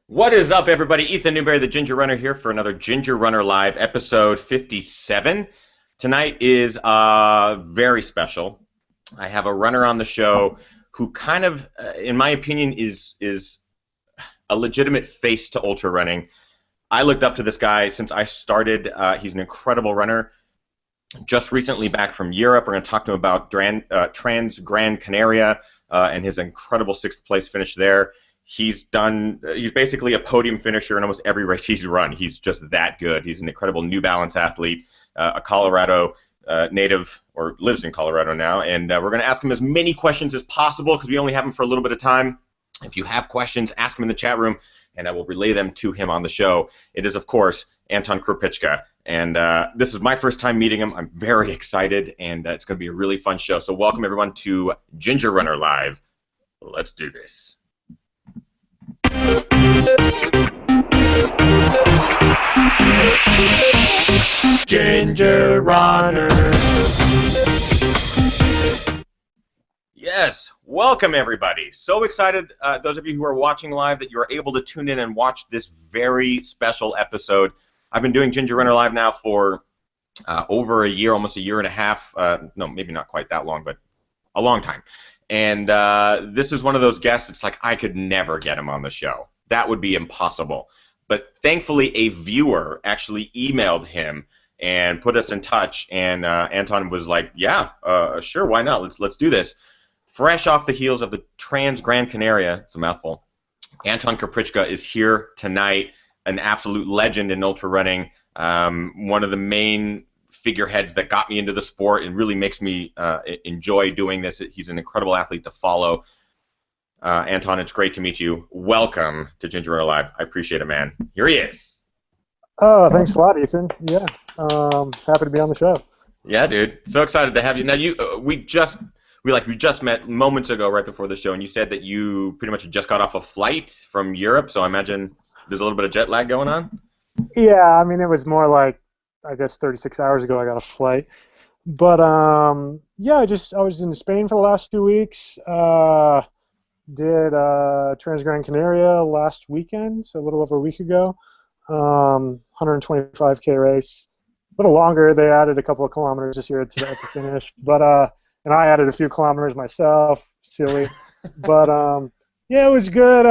What is up, everybody? Ethan Newberry, the Ginger Runner, here for another Ginger Runner Live, episode 57. Tonight is very special. I have a runner on the show who kind of, in my opinion, is a legitimate face to ultra running. I looked up to this guy since I started. He's an incredible runner. Just recently back from Europe. We're going to talk to him about Transgrancanaria and his incredible sixth place finish there. He's basically a podium finisher in almost every race he's run. He's just that good. He's an incredible New Balance athlete, a Colorado native, or lives in Colorado now, and we're going to ask him as many questions as possible because we only have him for a little bit of time. If you have questions, ask him in the chat room, and I will relay them to him on the show. It is, of course, Anton Krupicka, and this is my first time meeting him. I'm very excited, and it's going to be a really fun show. So welcome, everyone, to Ginger Runner Live. Let's do this. Ginger Runner. Yes, welcome everybody. So excited, those of you who are watching live, that you are able to tune in and watch this very special episode. I've been doing Ginger Runner Live now for over a year, almost a year and a half. No, maybe not quite that long, but a long time. And this is one of those guests, it's like I could never get him on the show. That would be impossible. But thankfully, a viewer actually emailed him and put us in touch, and Anton was like, yeah, sure, why not? Let's do this. Fresh off the heels of the Transgrancanaria, it's a mouthful, Anton Krupicka is here tonight, an absolute legend in ultra running, one of the main figureheads that got me into the sport and really makes me enjoy doing this. He's an incredible athlete to follow. Anton, it's great to meet you. Welcome to Ginger Runner Live. I appreciate it, man. Here he is. Oh, thanks a lot, Ethan. Yeah, happy to be on the show. Yeah, dude. So excited to have you. Now, we just met moments ago, right before the show, and you said that you pretty much just got off a flight from Europe. So I imagine there's a little bit of jet lag going on. Yeah, I mean, it was more like, I guess 36 hours ago I got a flight. But yeah, I was in Spain for the last 2 weeks. Did Transgrancanaria last weekend, so a little over a week ago. 125K race. A little longer. They added a couple of kilometers this year at the finish. But and I added a few kilometers myself. Silly. But yeah, it was good.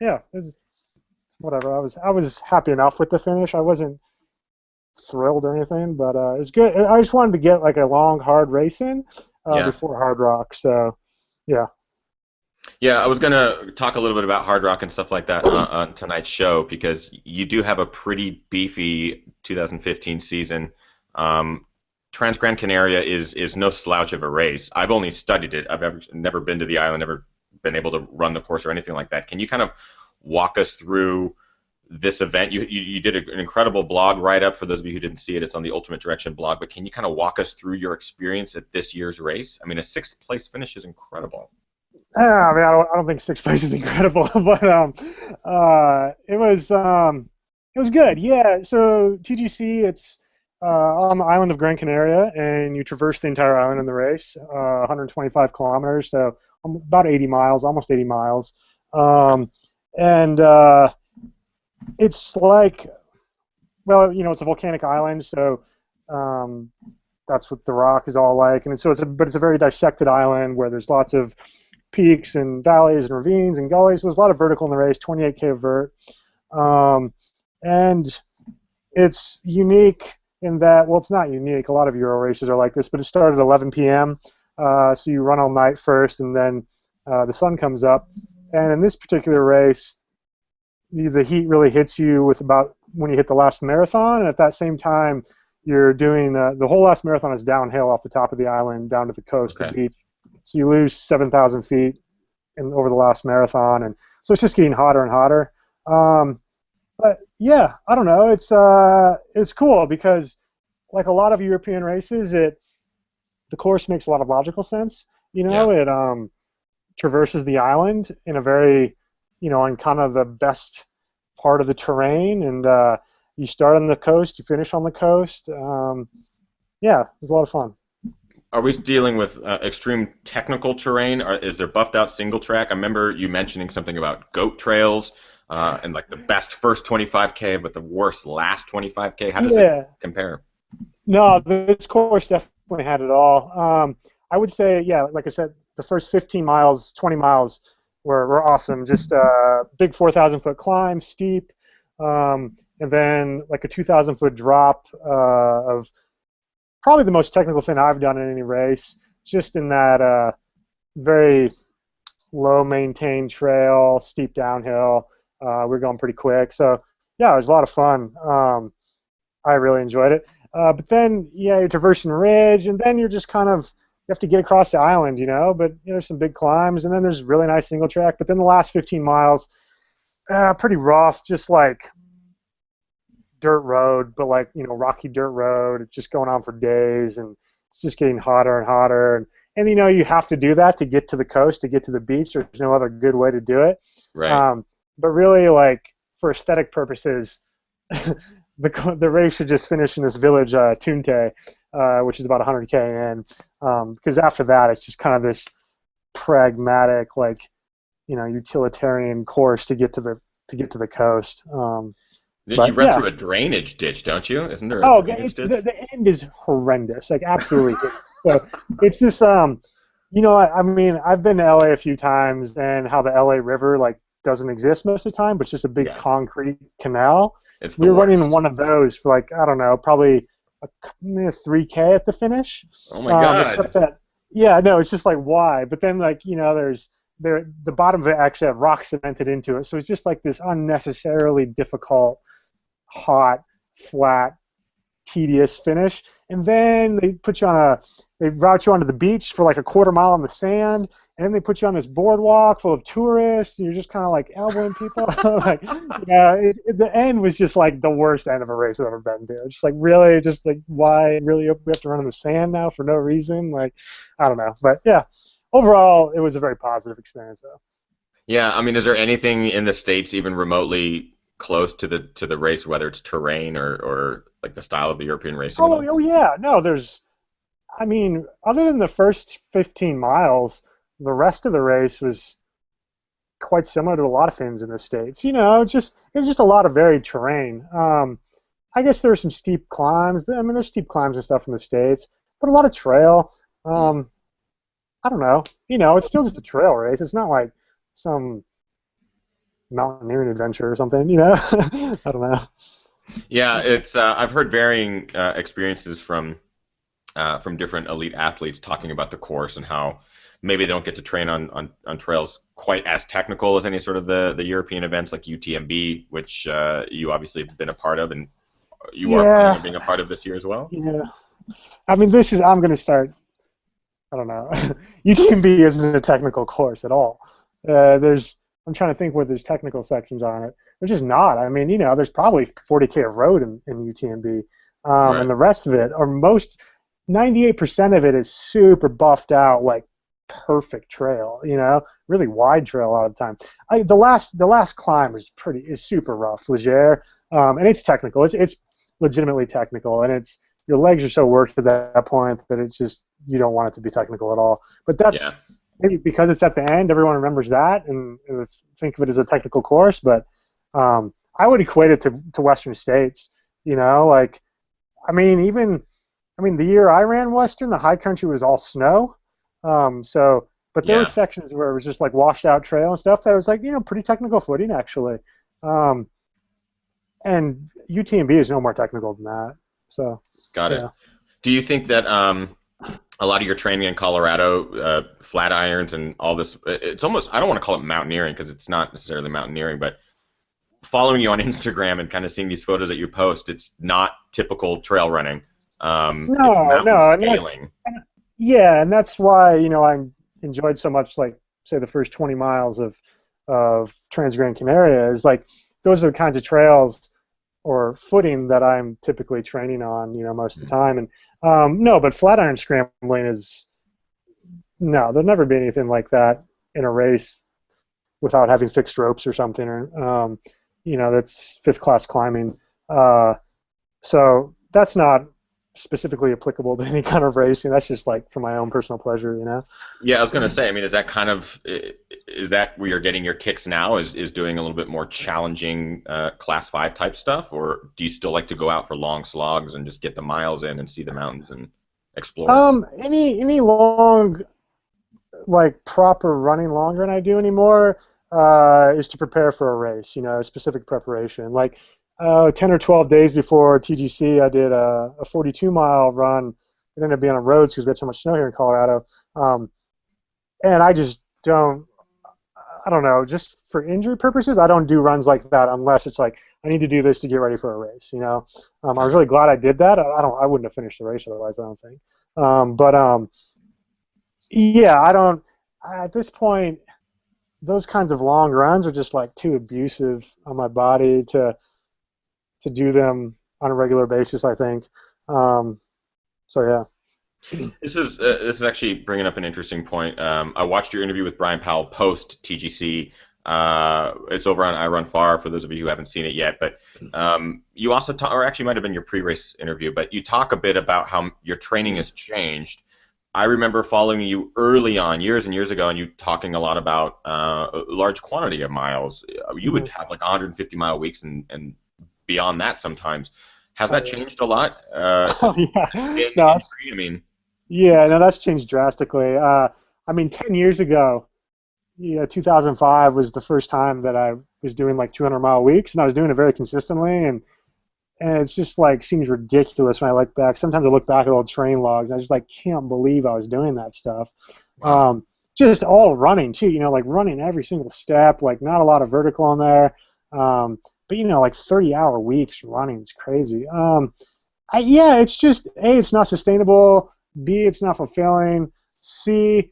Yeah, it was whatever. I was happy enough with the finish. I wasn't thrilled or anything, but it was good. I just wanted to get like a long, hard race in before Hard Rock. So yeah. Yeah, I was going to talk a little bit about Hard Rock and stuff like that on tonight's show because you do have a pretty beefy 2015 season. Transgrancanaria is no slouch of a race. I've only studied it. I've never been to the island, never been able to run the course or anything like that. Can you kind of walk us through this event? You did an incredible blog write-up. For those of you who didn't see it, it's on the Ultimate Direction blog. But can you kind of walk us through your experience at this year's race? I mean, a sixth place finish is incredible. I mean, I don't think sixth place is incredible, but it was good. Yeah. So TGC, it's on the island of Gran Canaria, and you traverse the entire island in the race, 125 kilometers, so about 80 miles, almost 80 miles, and it's like, well, you know, it's a volcanic island, so that's what the rock is all like, and but it's a very dissected island where there's lots of peaks and valleys and ravines and gullies. So there's a lot of vertical in the race, 28K of vert. And it's unique in that, well, it's not unique. A lot of Euro races are like this, but it started at 11 p.m. So you run all night first, and then the sun comes up. And in this particular race, the heat really hits you with about when you hit the last marathon. And at that same time, you're doing the whole last marathon is downhill off the top of the island down to the coast, the beach. So you lose 7,000 feet over the last marathon, and so it's just getting hotter and hotter. But yeah, I don't know. It's cool because, like a lot of European races, the course makes a lot of logical sense. You know, it traverses the island in a very, you know, on kind of the best part of the terrain, and you start on the coast, you finish on the coast. Yeah, it was a lot of fun. Are we dealing with extreme technical terrain, or is there buffed out single track? I remember you mentioning something about goat trails. and like the best first 25K, but the worst last 25K. How does it Yeah. compare? No, this course definitely had it all. I would say, yeah, like I said, the first 15 miles, 20 miles were awesome. Just big 4,000-foot climb, steep, and then like a 2,000-foot drop of probably the most technical thing I've done in any race, just in that very low maintained trail, steep downhill. We're going pretty quick. So, yeah, it was a lot of fun. I really enjoyed it. But then, yeah, you're traversing ridge, and then you're just kind of, you have to get across the island, you know, but there's some big climbs, and then there's really nice single track. But then the last 15 miles, pretty rough, just like dirt road, but like, rocky dirt road. It's just going on for days, and it's just getting hotter and hotter. And you have to do that to get to the coast, to get to the beach. There's no other good way to do it. Right. But really, like, for aesthetic purposes, the race should just finish in this village, Tunte, which is about 100K in, because after that, it's just kind of this pragmatic, like, utilitarian course to get to the coast. You run through a drainage ditch, don't you? Isn't there a drainage ditch? The end is horrendous, like absolutely. So it's this, I mean, I've been to LA a few times, and how the LA River like doesn't exist most of the time, but it's just a big concrete canal. We were running in one of those for like, I don't know, probably 3K at the finish. Oh my God. Except that, yeah, no, it's just like, why? But then, like, the bottom of it actually had rock cemented into it, so it's just like this unnecessarily difficult, hot, flat, tedious finish. And then they route you onto the beach for like a quarter mile on the sand, and then they put you on this boardwalk full of tourists, and you're just kind of like elbowing people. Like, the end was just like the worst end of a race I've ever been to. Just like, really, just like, why really we have to run in the sand now for no reason? Like, I don't know. But yeah, overall, it was a very positive experience, though. Yeah, I mean, is there anything in the States even remotely close to the race, whether it's terrain or like the style of the European racing? Oh yeah, no, I mean, other than the first 15 miles, the rest of the race was quite similar to a lot of things in the States. It's just a lot of varied terrain. I guess there were some steep climbs, but I mean, there's steep climbs and stuff in the States, but a lot of trail. I don't know. It's still just a trail race. It's not like some mountaineering adventure or something. I don't know. Yeah, it's I've heard varying experiences from different elite athletes talking about the course and how maybe they don't get to train on trails quite as technical as any sort of the European events like UTMB, which you obviously have been a part of, and you are planning on being a part of this year as well. Yeah. I mean, I'm going to start, I don't know. UTMB isn't a technical course at all. I'm trying to think where there's technical sections on it. There's just not. I mean, there's probably 40K of road in UTMB. Right. And the rest of it, or 98% of it is super buffed out, like perfect trail, really wide trail a lot of the time. The last climb is super rough, Legere, and it's technical. It's legitimately technical, and your legs are so worked to that point that it's just, you don't want it to be technical at all. But that's maybe because it's at the end, everyone remembers that and think of it as a technical course. But I would equate it to Western States. Like, I mean, the year I ran Western, the high country was all snow. But there were sections where it was just like washed out trail and stuff that was like, pretty technical footing actually. And UTMB is no more technical than that. So. Got it. Do you think that a lot of your training in Colorado, flat irons and all this, it's almost, I don't want to call it mountaineering because it's not necessarily mountaineering, but following you on Instagram and kind of seeing these photos that you post, it's not typical trail running. No, scaling. And that's why I enjoyed so much, like, say, the first 20 miles of Transgrancanaria. Is like, those are the kinds of trails or footing that I'm typically training on, most of the time. And no, but flat iron scrambling there'll never be anything like that in a race without having fixed ropes or something, or that's fifth class climbing. So that's not specifically applicable to any kind of racing. That's just like for my own personal pleasure, you know. Yeah, I was gonna say. I mean, is that kind of is that where you're getting your kicks now? Is doing a little bit more challenging Class 5 type stuff, or do you still like to go out for long slogs and just get the miles in and see the mountains and explore? Any long, like proper running longer than I do anymore is to prepare for a race. You know, specific preparation. Like 10 or 12 days before TGC, I did a 42-mile run. It ended up being on roads because we had so much snow here in Colorado. And I just don't. I don't know. Just for injury purposes, I don't do runs like that unless it's like I need to do this to get ready for a race. You know, I was really glad I did that. I wouldn't have finished the race otherwise. I don't think. Yeah, I don't. At this point, those kinds of long runs are just like too abusive on my body to do them on a regular basis. I think. So yeah. This is actually bringing up an interesting point. I watched your interview with Brian Powell post TGC. It's over on I Run Far for those of you who haven't seen it yet. But you also talk, or actually might have been your pre-race interview, but you talk a bit about how your training has changed. I remember following you early on, years and years ago, and you talking a lot about a large quantity of miles. You would have like 150-mile weeks and beyond that sometimes. Has that changed a lot? Oh yeah. No, I mean. Yeah, no, that's changed drastically. I mean, 10 years ago, 2005 was the first time that I was doing like 200-mile weeks, and I was doing it very consistently, and it's just like seems ridiculous when I look back. Sometimes I look back at old train logs, and I just like can't believe I was doing that stuff. Wow. Just all running too, like running every single step, like not a lot of vertical in there. But like 30-hour weeks running is crazy. Yeah, it's just A, it's not sustainable. B, it's not fulfilling. C,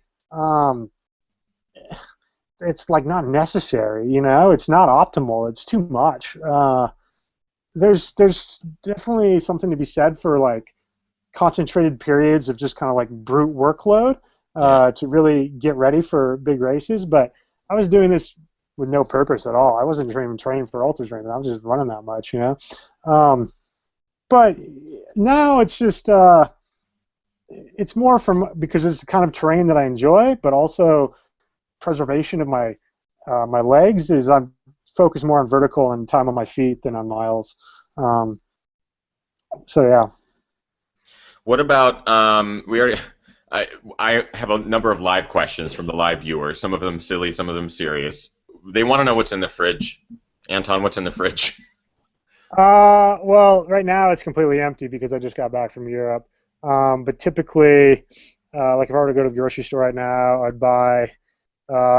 it's like not necessary. It's not optimal. It's too much. There's definitely something to be said for like concentrated periods of just kind of like brute workload to really get ready for big races. But I was doing this with no purpose at all. I wasn't even training for ultras or anything. I was just running that much, But now it's just it's more because it's the kind of terrain that I enjoy, but also preservation of my my legs is I'm focused more on vertical and time on my feet than on miles. So yeah. What about we already? I have a number of live questions from the live viewers. Some of them silly, some of them serious. They want to know what's in the fridge. Anton, what's in the fridge? Well, right now it's completely empty because I just got back from Europe. But typically, like if I were to go to the grocery store right now, I'd buy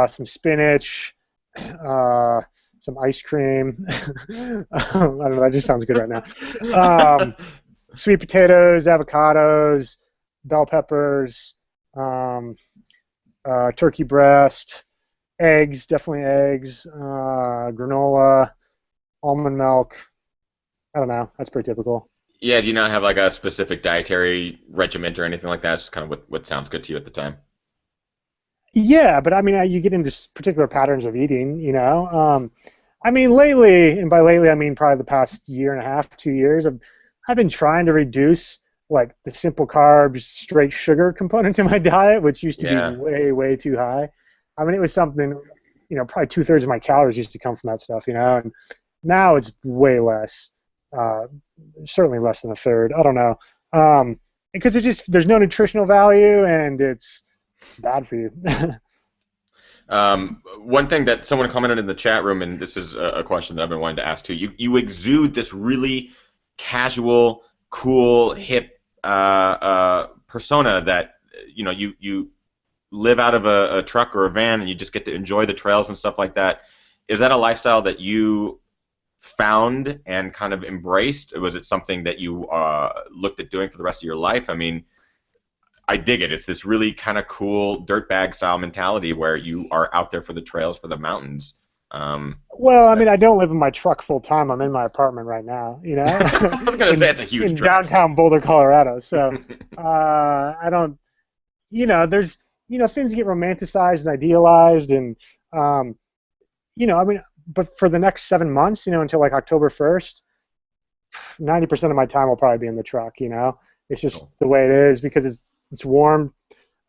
some spinach, some ice cream. I don't know, that just sounds good right now. Sweet potatoes, avocados, bell peppers, turkey breast, eggs, definitely eggs, granola, almond milk. I don't know. That's pretty typical. Yeah, do you not have like a specific dietary regiment or anything like that? It's just kind of what sounds good to you at the time. Yeah, but I mean, you get into particular patterns of eating, I mean, lately, and by lately I mean probably the past year and a half, 2 years, I've been trying to reduce like the simple carbs, straight sugar component to my diet, which used to be way, way too high. I mean, it was something, probably 2/3 of my calories used to come from that stuff, and now it's way less. Certainly less than a third. I don't know, because there's no nutritional value and it's bad for you. One thing that someone commented in the chat room, and this is a question that I've been wanting to ask too. You exude this really casual, cool, hip persona that you live out of a truck or a van and you just get to enjoy the trails and stuff like that. Is that a lifestyle that you found and kind of embraced? Or was it something that you looked at doing for the rest of your life? I mean, I dig it. It's this really kind of cool dirtbag style mentality where you are out there for the trails, for the mountains. Well, I mean, I don't live in my truck full time. I'm in my apartment right now. I was gonna say it's a huge in truck. Downtown Boulder, Colorado. So I don't. There's things get romanticized and idealized, and I mean, but for the next 7 months, until like October 1st, 90% of my time will probably be in the truck. It's just Cool. the way it is because it's warm,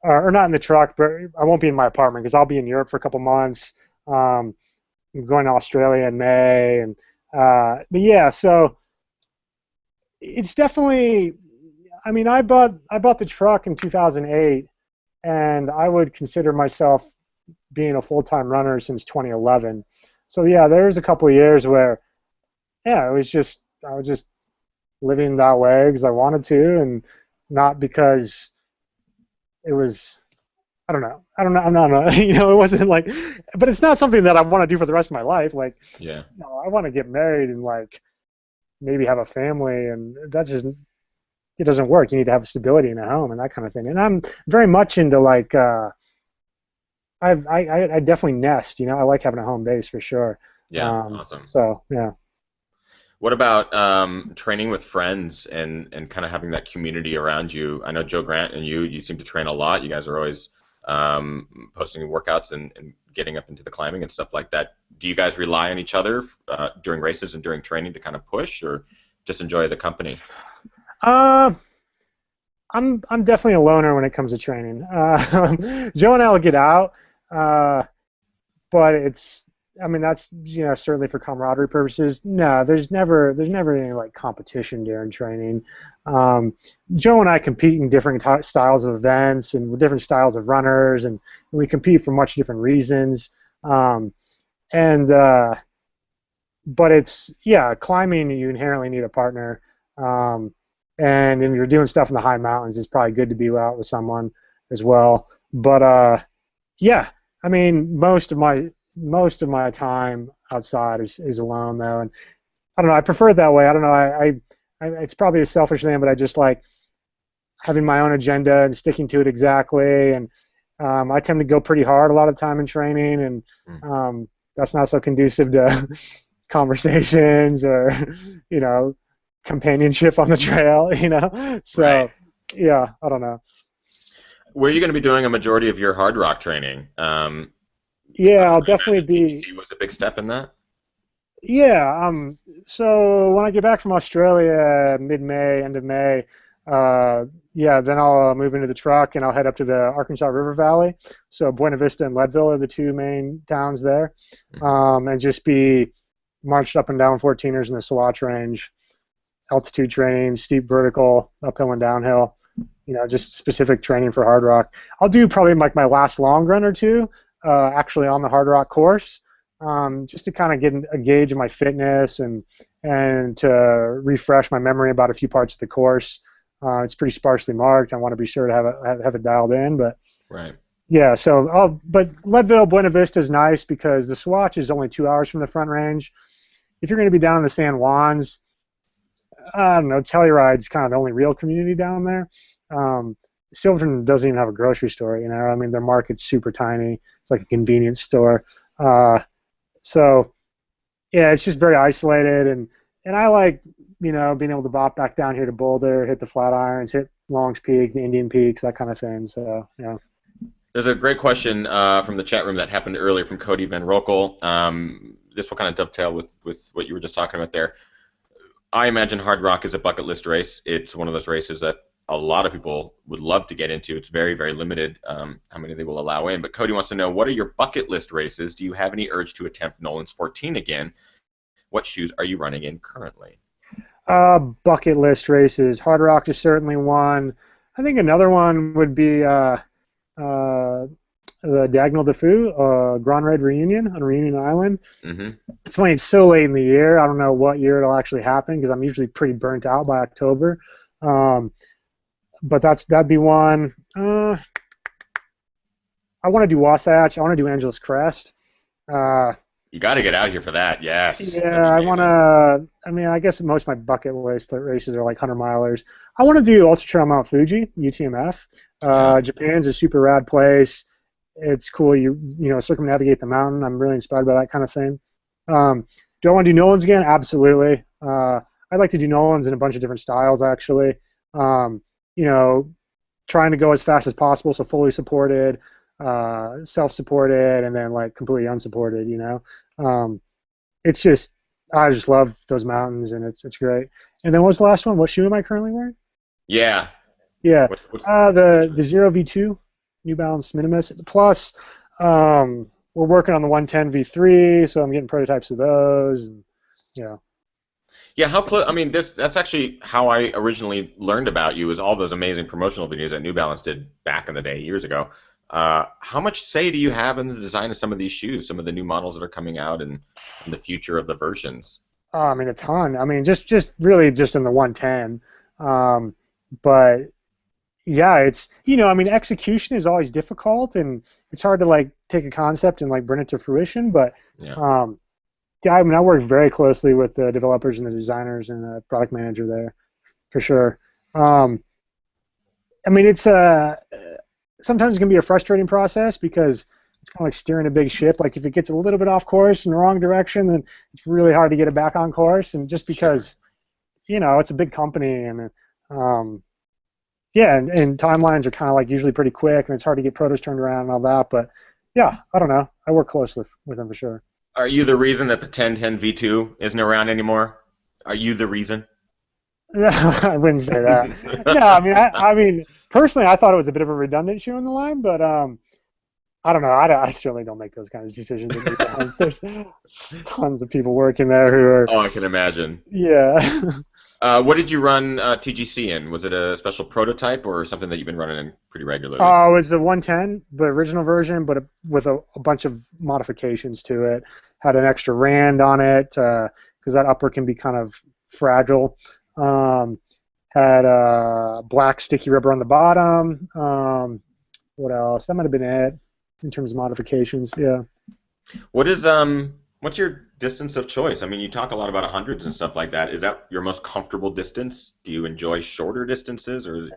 or not in the truck, but I won't be in my apartment because I'll be in Europe for a couple months. I'm going to Australia in May, and but yeah, so it's definitely. I mean, I bought the truck in 2008, and I would consider myself being a full-time runner since 2011. So yeah, there was a couple of years where yeah, I was just living that way because I wanted to, and not because it was. I don't know. I don't know. I'm not. It wasn't like, but it's not something that I want to do for the rest of my life. Like, Yeah. I want to get married and like maybe have a family, and that's just it doesn't work. You need to have stability in a home and that kind of thing. And I'm very much into like I definitely nest. I like having a home base for sure. Yeah. Awesome. So yeah. What about training with friends and kind of having that community around you? I know Joe Grant and you seem to train a lot. You guys are always posting workouts and getting up into the climbing and stuff like that. Do you guys rely on each other during races and during training to kind of push, or just enjoy the company? Uh, I'm definitely a loner when it comes to training. Joe and I will get out, but I mean that's certainly for camaraderie purposes. No, there's never any like competition during training. Joe and I compete in different styles of events and with different styles of runners, and we compete for much different reasons. And but it's climbing you inherently need a partner. And if you're doing stuff in the high mountains, it's probably good to be out with someone as well. But yeah, I mean, most of my time outside is alone though, and I don't know. I prefer it that way. I don't know. It's probably a selfish thing, but I just like having my own agenda and sticking to it exactly. And I tend to go pretty hard a lot of time in training, and that's not so conducive to conversations or companionship on the trail. So Right. yeah, I don't know. Where are you going to be doing a majority of your hard rock training? Yeah, I I'll definitely imagine be. PPC was a big step in that. Yeah, so when I get back from Australia, mid-May, end of May, uh, yeah, then I'll move into the truck and I'll head up to the Arkansas River Valley. So Buena Vista and Leadville are the two main towns there, and just be marched up and down 14ers in the Swatch Range, altitude training, steep vertical, uphill and downhill. Just specific training for hard rock. I'll do probably like my last long run or two, actually on the hard rock course. Just to kind of get a gauge of my fitness and to refresh my memory about a few parts of the course. It's pretty sparsely marked. I want to be sure to have it dialed in, but Right. yeah. So, but Leadville, Buena Vista is nice because the Swatch is only 2 hours from the Front Range. If you're going to be down in the San Juans, I don't know. Telluride's kind of the only real community down there. Silverton doesn't even have a grocery store. I mean, their market's super tiny. It's like a convenience store. So yeah, it's just very isolated, and I like being able to bop back down here to Boulder, hit the Flatirons, hit Long's Peak, the Indian Peaks, that kind of thing. So yeah. There's a great question from the chat room that happened earlier from Cody Van Rokel. This will kind of dovetail with what you were just talking about there. I imagine Hard Rock is a bucket list race. It's one of those races that a lot of people would love to get into. It's very, very limited how many they will allow in. But Cody wants to know, what are your bucket list races? Do you have any urge to attempt Nolan's 14 again? What shoes are you running in currently? Bucket list races. Hard Rock is certainly one. I think another one would be the Diagonal de Fou, Grand Raid Reunion on Reunion Island. Mm-hmm. It's funny, it's so late in the year. I don't know what year it'll actually happen because I'm usually pretty burnt out by October. But that'd be one. I want to do Wasatch. I want to do Angeles Crest. You got to get out here for that, yes. Yeah, I want to. I mean, I guess most of my bucket list races are like 100-milers. I want to do Ultra Trail Mount Fuji, UTMF. Japan's a super rad place. It's cool. You circumnavigate the mountain. I'm really inspired by that kind of thing. Do I want to do Nolan's again? Absolutely. I'd like to do Nolan's in a bunch of different styles, actually. Trying to go as fast as possible, so fully supported, self-supported, and then like completely unsupported. It's just I just love those mountains, and it's great. And then what was the last one? What shoe am I currently wearing? Yeah. Yeah, What's the feature? the Zero V2, New Balance Minimus. Plus, we're working on the 110 V3, so I'm getting prototypes of those. And, you know. Yeah, how close? I mean, that's actually how I originally learned about you. Is all those amazing promotional videos that New Balance did back in the day, years ago. How much say do you have in the design of some of these shoes, some of the new models that are coming out, and the future of the versions? I mean, a ton. I mean, just really just in the 110. But yeah, I mean, execution is always difficult, and it's hard to like take a concept and like bring it to fruition. But Yeah. um, yeah, I mean, I work very closely with the developers and the designers and the product manager there for sure. Um, I mean, it's sometimes it can be a frustrating process because it's kind of like steering a big ship. Like if it gets a little bit off course in the wrong direction, then it's really hard to get it back on course. And just Sure. because it's a big company and um, yeah, and timelines are kind of like usually pretty quick, and it's hard to get protos turned around and all that. But yeah, I don't know. I work close with them for sure. Are you the reason that the 1010 V2 isn't around anymore? Are you the reason? I wouldn't say that. No, I mean, personally, I thought it was a bit of a redundant shoe in the line, but I don't know. I certainly don't make those kinds of decisions at New Balance. There's tons of people working there who are, Oh, I can imagine. yeah. What did you run TGC in? Was it a special prototype or something that you've been running in pretty regularly? It was the 110, the original version, but with a bunch of modifications to it. Had an extra rand on it because that upper can be kind of fragile. Had black sticky rubber on the bottom. What else? That might have been it in terms of modifications. Yeah. What's your distance of choice? I mean, you talk a lot about hundreds and stuff like that. Is that your most comfortable distance? Do you enjoy shorter distances, or is it?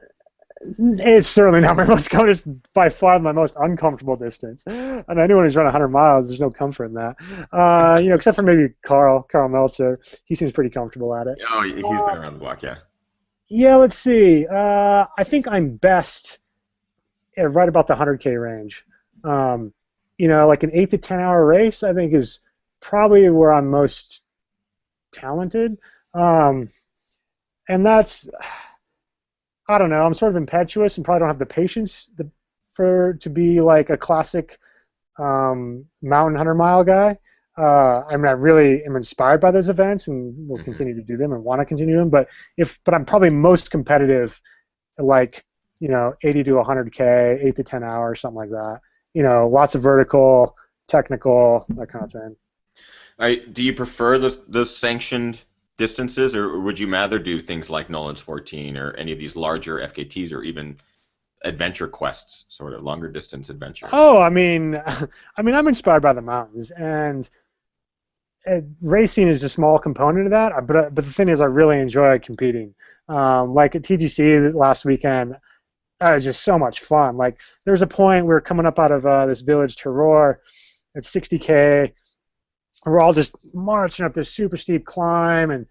It's certainly not my most comfortable. It's by far my most uncomfortable distance. And anyone who's run 100 miles, there's no comfort in that. Except for maybe Carl Meltzer. He seems pretty comfortable at it. Oh, he's been around the block, yeah. Yeah, let's see. I think I'm best at right about the 100K range. Like an 8 to 10 hour race, I think is probably where I'm most talented. And that's, I don't know, I'm sort of impetuous and probably don't have the patience to be like a classic mountain 100-mile guy. I mean, I really am inspired by those events and will Hmm. continue to do them and want to continue them. But I'm probably most competitive, like 80 to 100K, 8 to 10 hours, something like that. Lots of vertical, technical, that kind of thing. Do you prefer those sanctioned distances, or would you rather do things like Nolan's 14 or any of these larger FKTs or even adventure quests, sort of longer distance adventures? Oh, I mean, I'm inspired by the mountains, and racing is a small component of that. But the thing is, I really enjoy competing. Like at TGC last weekend, it was just so much fun. Like there's a point we were coming up out of this village Terror at 60K. We're all just marching up this super steep climb, and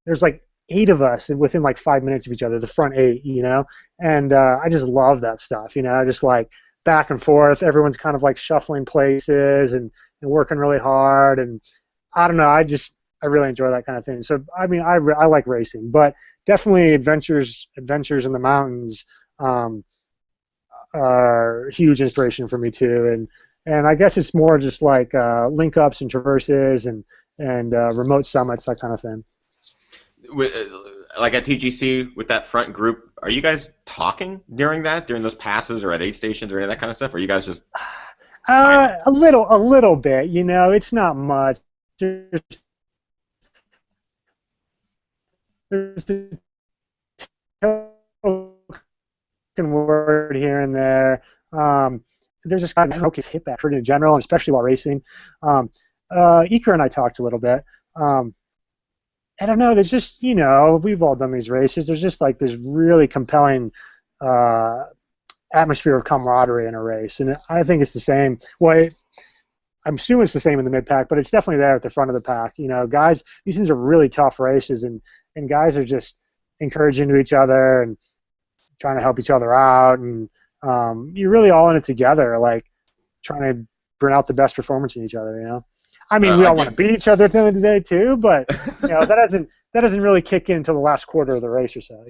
there's like 8 of us within like 5 minutes of each other, the front 8, and I just love that stuff, just like back and forth. Everyone's kind of like shuffling places and working really hard, and I don't know, I really enjoy that kind of thing. So I mean, I like racing, but definitely adventures in the mountains are huge inspiration for me too, and I guess it's more just like link ups and traverses and remote summits, that kind of thing. Like at TGC with that front group, are you guys talking during those passes or at aid stations or any of that kind of stuff? Or are you guys just silent? A little bit, it's not much. There's a token word here and there. There's this guy who broke his hip back in general, and especially while racing. Iker and I talked a little bit. I don't know. There's just, we've all done these races. There's just like this really compelling atmosphere of camaraderie in a race, and I think it's the same. Well, I'm assuming it's the same in the mid pack, but it's definitely there at the front of the pack. Guys, these things are really tough races, and guys are just encouraging to each other and trying to help each other out, and you're really all in it together, like trying to bring out the best performance in each other. I mean, we all want to Again, beat each other at the end of the day too, but that doesn't really kick in until the last quarter of the race or so.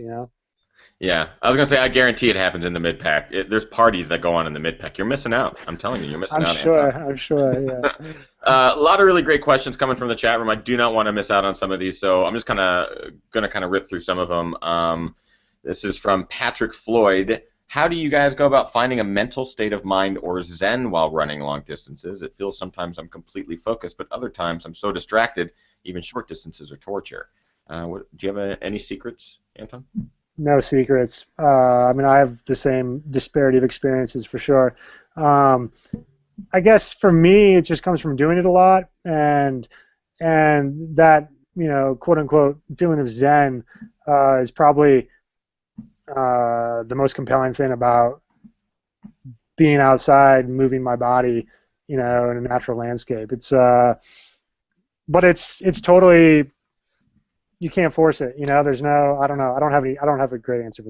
Yeah, I was gonna say I guarantee it happens in the mid pack. There's parties that go on in the mid pack. You're missing out. I'm telling you, you're missing I'm out, Anton. sure. I'm sure. Yeah. A lot of really great questions coming from the chat room. I do not want to miss out on some of these, so I'm just gonna kind of rip through some of them. This is from Patrick Floyd. How do you guys go about finding a mental state of mind or zen while running long distances? It feels sometimes I'm completely focused, but other times I'm so distracted, even short distances are torture. Do you have any secrets, Anton? No secrets. I mean, I have the same disparity of experiences for sure. I guess for me, it just comes from doing it a lot, and that, quote unquote feeling of zen is probably the most compelling thing about being outside, moving my body, in a natural landscape. But it's totally, you can't force it. There's no, I don't know. I don't have a great answer for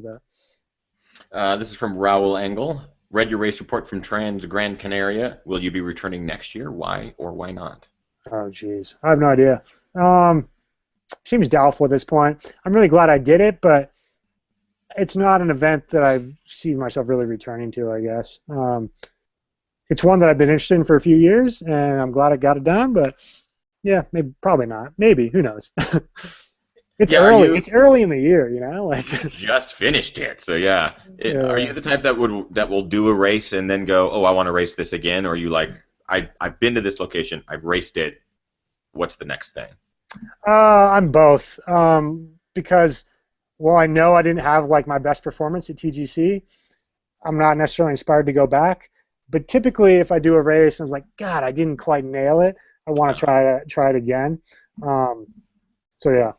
that. This is from Raul Engel. Read your race report from Transgrancanaria. Will you be returning next year? Why or why not? Oh, geez. I have no idea. Seems doubtful at this point. I'm really glad I did it, but it's not an event that I see myself really returning to, I guess. It's one that I've been interested in for a few years, and I'm glad I got it done, but yeah, maybe, probably not. Maybe, who knows? It's early. It's early in the year, like just finished it. So yeah. Are you the type that will do a race and then go, oh, I want to race this again? Or are you like, I've been to this location, I've raced it. What's the next thing? I'm both. Because while I know I didn't have like my best performance at TGC, I'm not necessarily inspired to go back. But typically, if I do a race and I was like, God, I didn't quite nail it, I want to try it again. So yeah.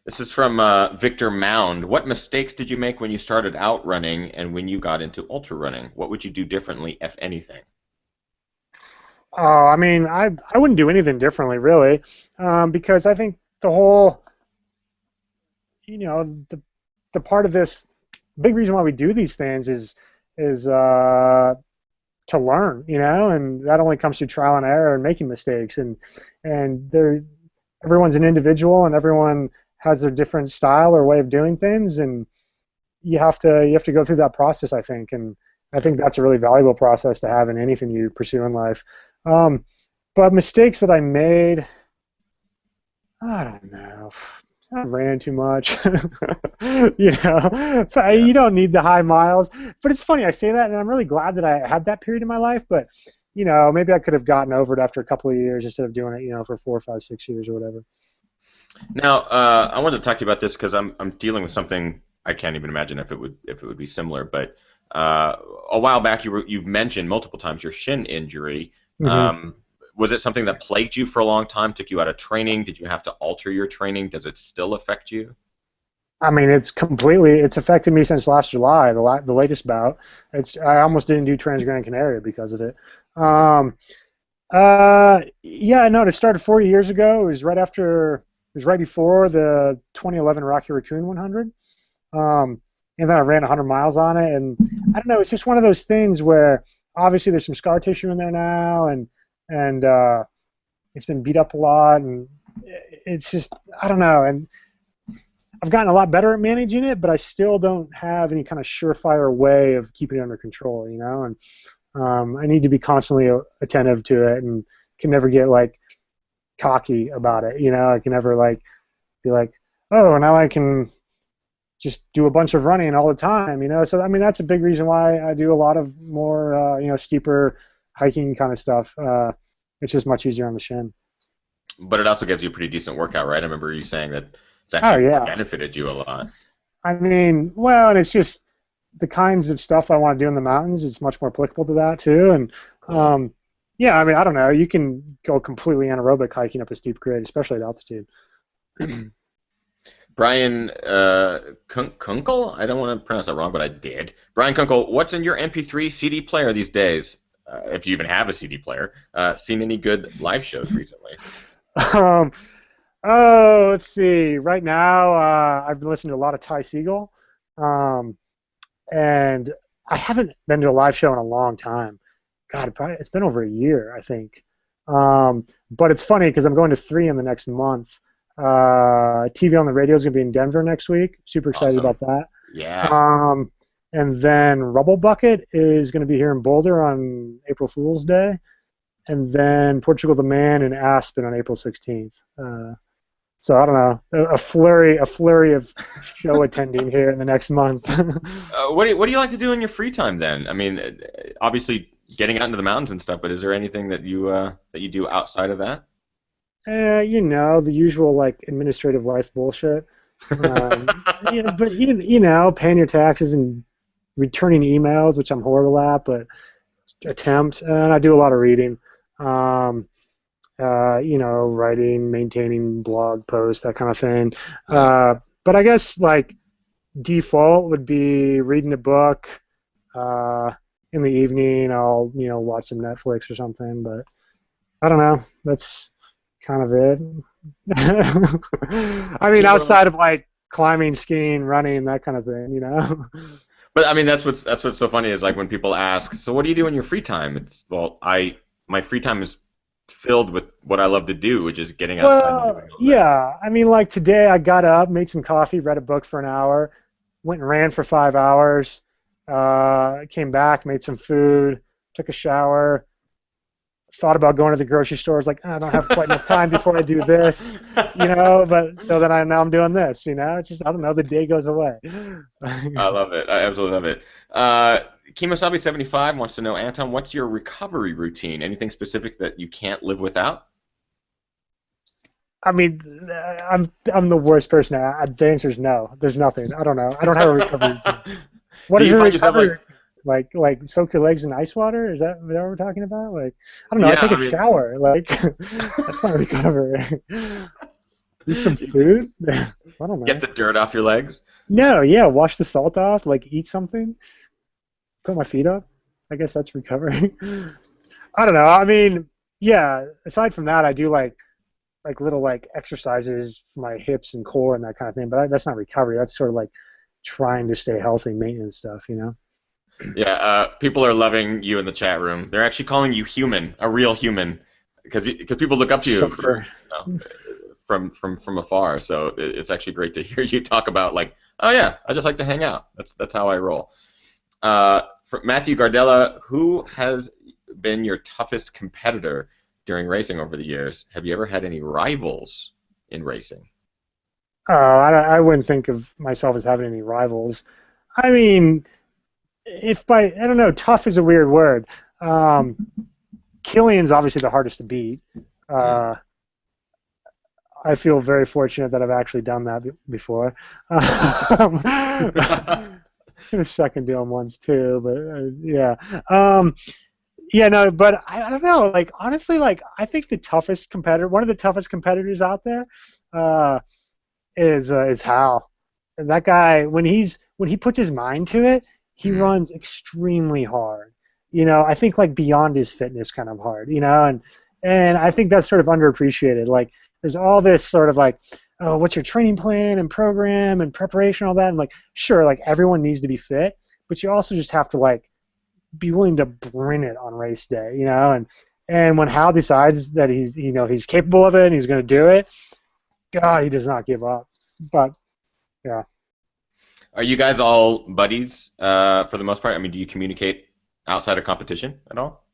This is from Victor Mound. What mistakes did you make when you started out running and when you got into ultra running? What would you do differently, if anything? I mean, I wouldn't do anything differently, really, because I think the whole, the part of this, big reason why we do these things is to learn, and that only comes through trial and error and making mistakes, and everyone's an individual and everyone has their different style or way of doing things, and you have to go through that process, I think, and I think that's a really valuable process to have in anything you pursue in life. But mistakes that I made, I don't know. I ran too much. You don't need the high miles. But it's funny, I say that, and I'm really glad that I had that period in my life, but maybe I could have gotten over it after a couple of years instead of doing it, for 4, 5, 6 years or whatever. Now, I wanted to talk to you about this because I'm dealing with something I can't even imagine if it would be similar. But a while back, you've mentioned multiple times your shin injury. Mm-hmm. Was it something that plagued you for a long time? Took you out of training? Did you have to alter your training? Does it still affect you? I mean, it's affected me since last July, the latest bout. I almost didn't do Transgrancanaria because of it. Yeah, no, it started 40 years ago. It was right before the 2011 Rocky Raccoon 100. And then I ran 100 miles on it, and I don't know, it's just one of those things where obviously there's some scar tissue in there now, and it's been beat up a lot, and it's just, I don't know, and I've gotten a lot better at managing it, but I still don't have any kind of surefire way of keeping it under control, and I need to be constantly attentive to it, and can never get like cocky about it, I can never like be like, oh, now I can just do a bunch of running all the time, so I mean that's a big reason why I do a lot of more steeper hiking kind of stuff. It's just much easier on the shin. But it also gives you a pretty decent workout, right? I remember you saying that it's actually benefited you a lot. I mean, well, and it's just the kinds of stuff I want to do in the mountains. It's much more applicable to that too, and cool. Yeah, I mean, I don't know. You can go completely anaerobic hiking up a steep grade, especially at altitude. Brian Kunkel? I don't want to pronounce that wrong, but I did. Brian Kunkel, what's in your MP3 CD player these days? If you even have a CD player. Seen any good live shows recently? Let's see. Right now, I've been listening to a lot of Ty Segall, and I haven't been to a live show in a long time. God, it's been over a year, I think. But it's funny because I'm going to 3 in the next month. TV on the Radio is going to be in Denver next week. Super excited about that. Yeah. Um, and then Rubble Bucket is going to be here in Boulder on April Fool's Day, and then Portugal the Man in Aspen on April 16th. So I don't know, a flurry of show attending here in the next month. What do you like to do in your free time then? I mean, obviously getting out into the mountains and stuff, but is there anything that you do outside of that? The usual like administrative life bullshit. But paying your taxes and returning emails, which I'm horrible at, but attempt. And I do a lot of reading. Um, Writing, maintaining blog posts, that kind of thing. But I guess like default would be reading a book. In the evening, I'll watch some Netflix or something. But I don't know. That's kind of it. I mean, outside of like climbing, skiing, running, that kind of thing. But I mean, that's what's so funny is like when people ask, so what do you do in your free time? It's my free time is filled with what I love to do, which is getting outside and doing all that. Yeah. I mean, like today, I got up, made some coffee, read a book for an hour, went and ran for 5 hours, came back, made some food, took a shower. Thought about going to the grocery store. I was like, I don't have quite enough time before I do this, But so then now I'm doing this, It's just I don't know. The day goes away. I love it. I absolutely love it. Kimosabi75 wants to know, Anton, what's your recovery routine? Anything specific that you can't live without? I mean, I'm the worst person. The answer is no. There's nothing. I don't know. I don't have a recovery routine. What is your recovery? Like soak your legs in ice water? Is that what we're talking about? Like, I don't know. Yeah, I take a shower. Like, that's my recovery. Eat some food. I don't know. Get the dirt off your legs? No, yeah. Wash the salt off. Like, eat something. Put my feet up. I guess that's recovery. I don't know. I mean, yeah. Aside from that, I do like little like exercises for my hips and core and that kind of thing. But that's not recovery. That's sort of like trying to stay healthy, maintenance stuff. Yeah, people are loving you in the chat room. They're actually calling you human, a real human, because people look up to you from afar. So it's actually great to hear you talk about like, oh yeah, I just like to hang out. That's how I roll. For Matthew Gardella, who has been your toughest competitor during racing over the years? Have you ever had any rivals in racing? I wouldn't think of myself as having any rivals. I mean, I don't know, tough is a weird word. Killian's obviously the hardest to beat. I feel very fortunate that I've actually done that before. I'm second to him once too, but yeah. But I don't know. Like honestly, like I think the toughest competitor, one of the toughest competitors out there, is Hal. And that guy, when he puts his mind to it, he runs extremely hard. I think like beyond his fitness kind of hard. And I think that's sort of underappreciated. Like there's all this sort of like, oh, what's your training plan and program and preparation, all that. And like, sure, like everyone needs to be fit, but you also just have to like be willing to bring it on race day, And when Hal decides that he's capable of it and he's going to do it, God, he does not give up. But yeah. Are you guys all buddies for the most part? I mean, do you communicate outside of competition at all?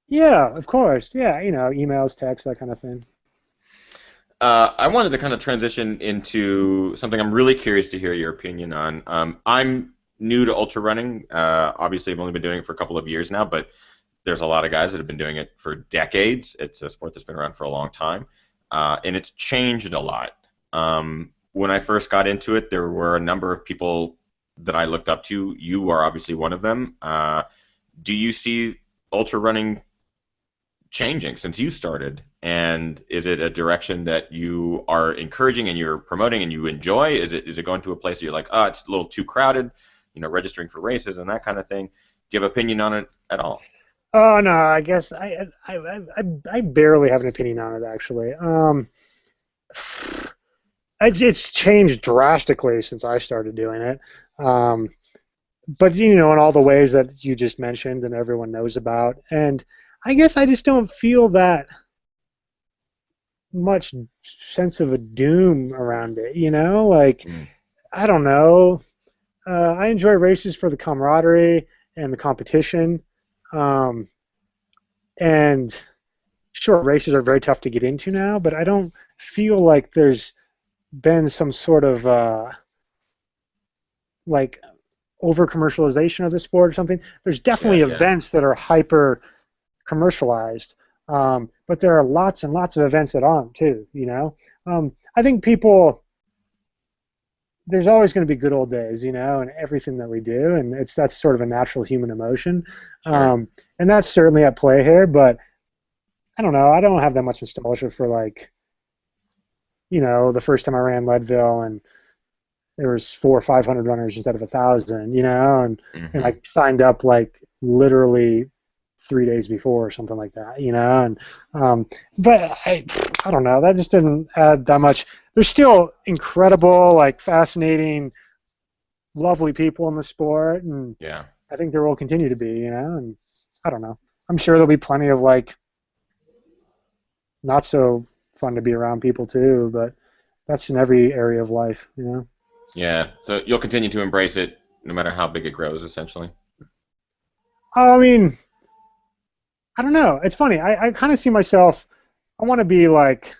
Yeah, of course. Yeah, emails, texts, that kind of thing. I wanted to kind of transition into something I'm really curious to hear your opinion on. I'm new to ultra running. Obviously, I've only been doing it for a couple of years now, but there's a lot of guys that have been doing it for decades. It's a sport that's been around for a long time, and it's changed a lot. When I first got into it, there were a number of people that I looked up to. You are obviously one of them. Do you see ultra running changing since you started? And is it a direction that you are encouraging and you're promoting and you enjoy? Is it going to a place that you're like, oh, it's a little too crowded, registering for races and that kind of thing? Do you have an opinion on it at all? Oh no, I guess I barely have an opinion on it actually. It's changed drastically since I started doing it. But in all the ways that you just mentioned and everyone knows about, and I guess I just don't feel that much sense of a doom around it. Like I don't know. I enjoy races for the camaraderie and the competition. Um, and sure, races are very tough to get into now, but I don't feel like there's been some sort of like over commercialization of the sport or something. There's definitely Yeah, yeah, events that are hyper commercialized, but there are lots and lots of events that aren't too. I think people. There's always going to be good old days, and everything that we do, and that's sort of a natural human emotion, sure. and that's certainly at play here. But I don't know. I don't have that much nostalgia for like, the first time I ran Leadville and there was 400 or 500 runners instead of 1,000, and I Hmm. signed up like literally 3 days before or something like that, and but I don't know. That just didn't add that much. There's still incredible, like fascinating, lovely people in the sport, and Yeah. I think there will continue to be, and I don't know. I'm sure there'll be plenty of like not so fun to be around people too, but that's in every area of life. Yeah. So you'll continue to embrace it no matter how big it grows, essentially. I mean, I don't know. It's funny. I kind of see myself. I want to be like,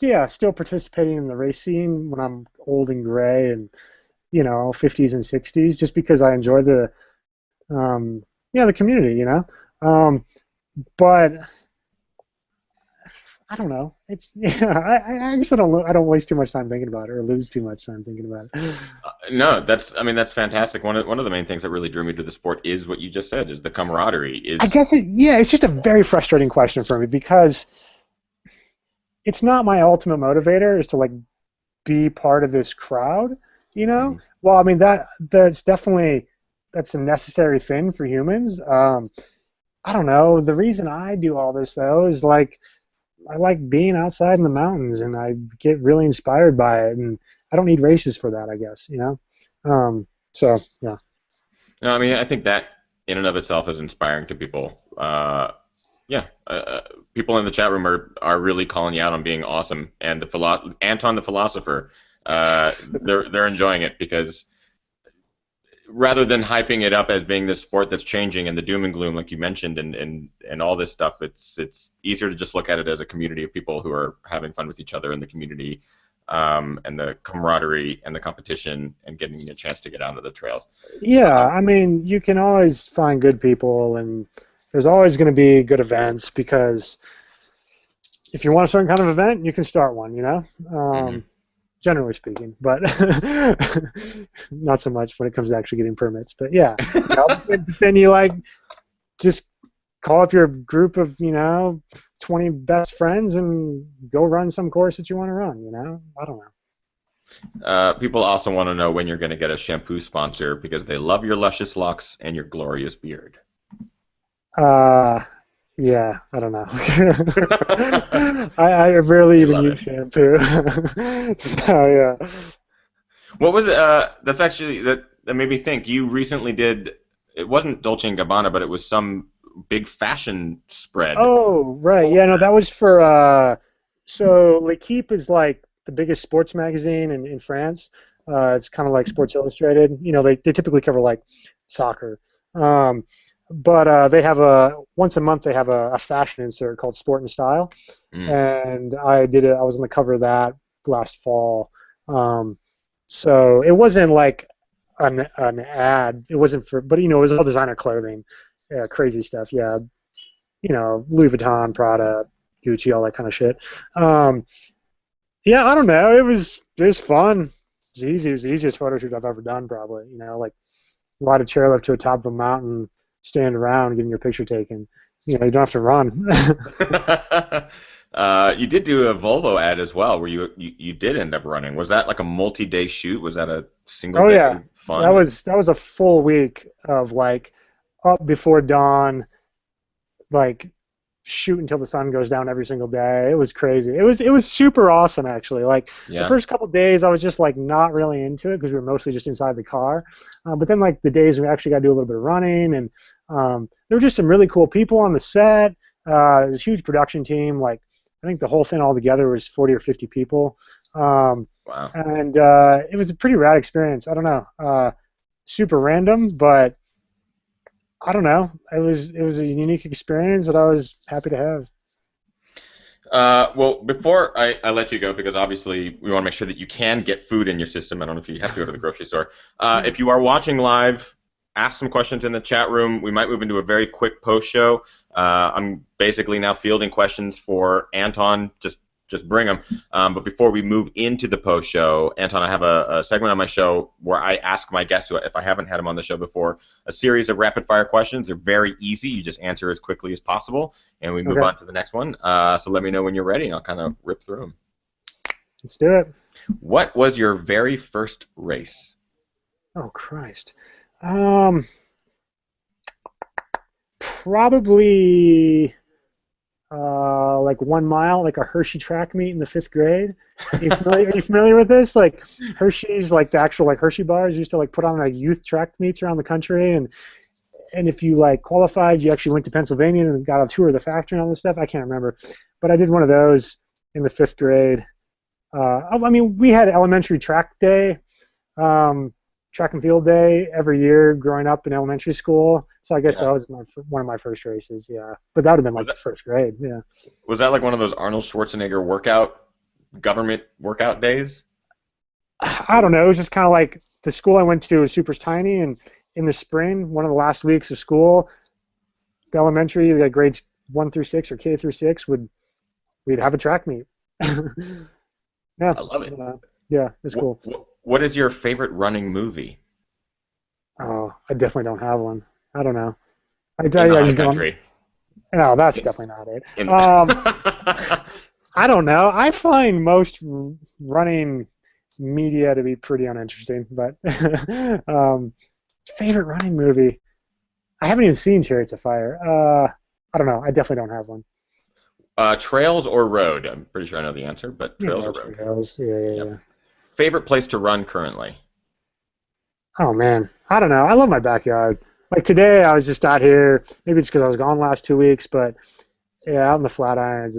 yeah, still participating in the race scene when I'm old and gray and 50s and 60s, just because I enjoy um, the community. Um, but I don't know. It's yeah. I guess I don't waste too much time thinking about it or lose too much time thinking about it. No, that's fantastic. One of the main things that really drew me to the sport is what you just said, is the camaraderie. I Is guess yeah. It's just a very frustrating question for me because it's not my ultimate motivator is to like be part of this crowd. Mhm. Well, I mean that's a necessary thing for humans. I don't know. The reason I do all this though is like I like being outside in the mountains and I get really inspired by it, and I don't need races for that, I guess. So yeah. No, I mean, I think that in and of itself is inspiring to people. Yeah, people in the chat room are really calling you out on being awesome, and Anton the philosopher, they're enjoying it because rather than hyping it up as being this sport that's changing and the doom and gloom, like you mentioned, and all this stuff, it's easier to just look at it as a community of people who are having fun with each other in the community, and the camaraderie and the competition and getting a chance to get out of the trails. Yeah, Um, I mean, you can always find good people, and there's always going to be good events because if you want a certain kind of event, you can start one. mhm. Generally speaking, but not so much when it comes to actually getting permits. But yeah, but then you like just call up your group of 20 best friends and go run some course that you want to run. I don't People also want to know when you're going to get a shampoo sponsor because they love your luscious locks and your glorious beard. know. Yeah, I don't know. I rarely They even love use it. shampoo. So yeah. What was it? That's actually that made me think. You recently did. It wasn't Dolce and Gabbana, but it was some big fashion spread. Oh, right. What Yeah, was no, that? that was for so L'Equipe is like the biggest sports magazine in France. It's kind of like Sports Illustrated. They typically cover like soccer. Um, but they have once a month they have a fashion insert called Sport and Style. Mm. And I did it. I was on the cover of that last fall. Um, so it wasn't like an ad. It wasn't for, but it was all designer clothing, yeah, crazy stuff. Yeah, Louis Vuitton, Prada, Gucci, all that kind of shit. Um, yeah, I don't know. It was fun. It was easy. It was the easiest photo shoot I've ever done, probably. Like ride a chairlift to the top of a mountain, stand around, getting your picture taken. You don't have to run. You did do a Volvo ad as well, where you did end up running. Was that like a multi-day shoot? Was that a single Oh yeah, day that fun? was that was a full week of like up before dawn, like shoot until the sun goes down every single day. It was crazy. It was super awesome actually. Like the Yeah. first couple days, I was just like not really into it because we were mostly just inside the car. But then like the days we actually got to do a little bit of running, and there were just some really cool people on the set. It was a huge production team. Like I think the whole thing altogether was 40 or 50 people. Wow. And it was a pretty rad experience. I don't know, super random, but I don't know. It was a unique experience that I was happy to have. Well, before I let you go, because obviously we want to make sure that you can get food in your system. I don't know if you have to go to the grocery store. If you are watching live, ask some questions in the chat room. We might move into a very quick post show. I'm basically now fielding questions for Anton. Just bring them. But before we move into the post show, Anton, I have a segment on my show where I ask my guests, if I haven't had them on the show before, a series of rapid fire questions. They're very easy. You just answer as quickly as possible, and we move on to the next one. So let me know when you're ready, and I'll kind of rip through them. Let's do it. What was your very first race? Oh, Christ. Probably like 1 mile, like a Hershey track meet in the 5th grade. Are you familiar with this? Like Hershey's, like the actual like Hershey bars used to like put on like youth track meets around the country, and if you like qualified, you actually went to Pennsylvania and got a tour of the factory and all this stuff. I can't remember, but I did one of those in the 5th grade. I mean, we had elementary track day. Track and field day every year growing up in elementary school. So I guess that was one of my first races, yeah. But that would have been like the 1st grade, yeah. Was that like one of those Arnold Schwarzenegger government workout days? I don't know. It was just kind of like the school I went to was super tiny, and in the spring, one of the last weeks of school, the elementary, like grades 1 through 6 or K through 6, we'd have a track meet. Yeah, I love it. Yeah, it's cool. What is your favorite running movie? Oh, I definitely don't have one. I don't know. I just country. No, that's definitely not it. I don't know. I find most running media to be pretty uninteresting, but favorite running movie? I haven't even seen Chariots of Fire. I don't know. I definitely don't have one. Trails or road? I'm pretty sure I know the answer, but trails or road? Trails. Yeah. Favorite place to run currently? Oh, man. I don't know. I love my backyard. Like today, I was just out here. Maybe it's because I was gone the last 2 weeks, but yeah, out in the Flatirons,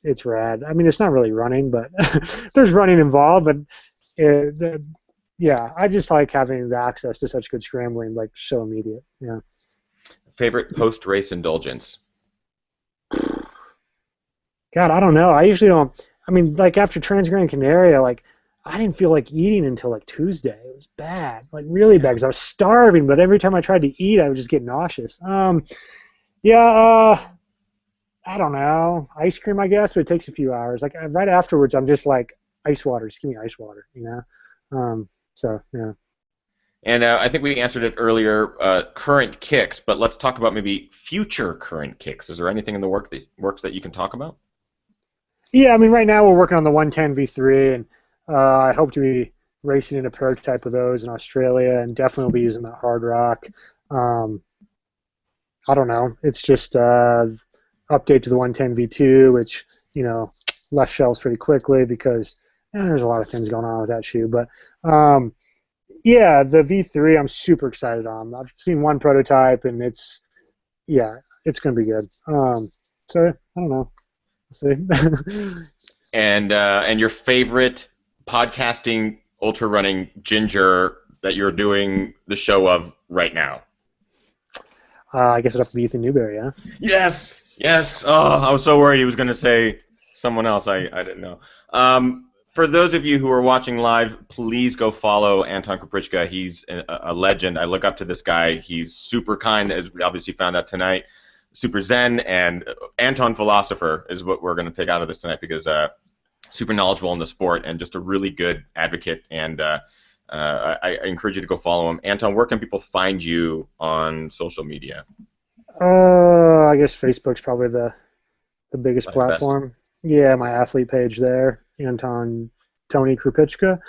it's rad. I mean, it's not really running, but there's running involved. But yeah, I just like having the access to such good scrambling, like so immediate. Yeah. Favorite post-race indulgence? God, I don't know. I usually don't. I mean, like after Transgrancanaria, like I didn't feel like eating until like Tuesday. It was bad, like really bad, because I was starving. But every time I tried to eat, I would just get nauseous. Yeah. I don't know. Ice cream, I guess, but it takes a few hours. Like right afterwards, I'm just like ice water. Just give me ice water, you know. So yeah. And I think we answered it earlier. Current kicks, but let's talk about maybe future current kicks. Is there anything in the works that you can talk about? Yeah, I mean, right now we're working on the 110 V3, and I hope to be racing in a prototype of those in Australia, and definitely will be using that hard rock. I don't know. It's just update to the 110 V2, which, you know, left shelves pretty quickly because there's a lot of things going on with that shoe. But yeah, the V3 I'm super excited on. I've seen one prototype, and it's going to be good. So I don't know. We'll see. And your favorite podcasting ultra running ginger that you're doing the show of right now? I guess it'd have to be Ethan Newberry, huh? Yes. Oh, I was so worried he was going to say someone else. I didn't know. For those of you who are watching live, please go follow Anton Krupicka. He's a legend. I look up to this guy. He's super kind, as we obviously found out tonight. Super zen, and Anton Philosopher is what we're going to take out of this tonight, because super knowledgeable in the sport and just a really good advocate. And I encourage you to go follow him. Anton, where can people find you on social media? I guess Facebook's probably the biggest platform. Yeah, my athlete page there, Anton Tony Krupicka.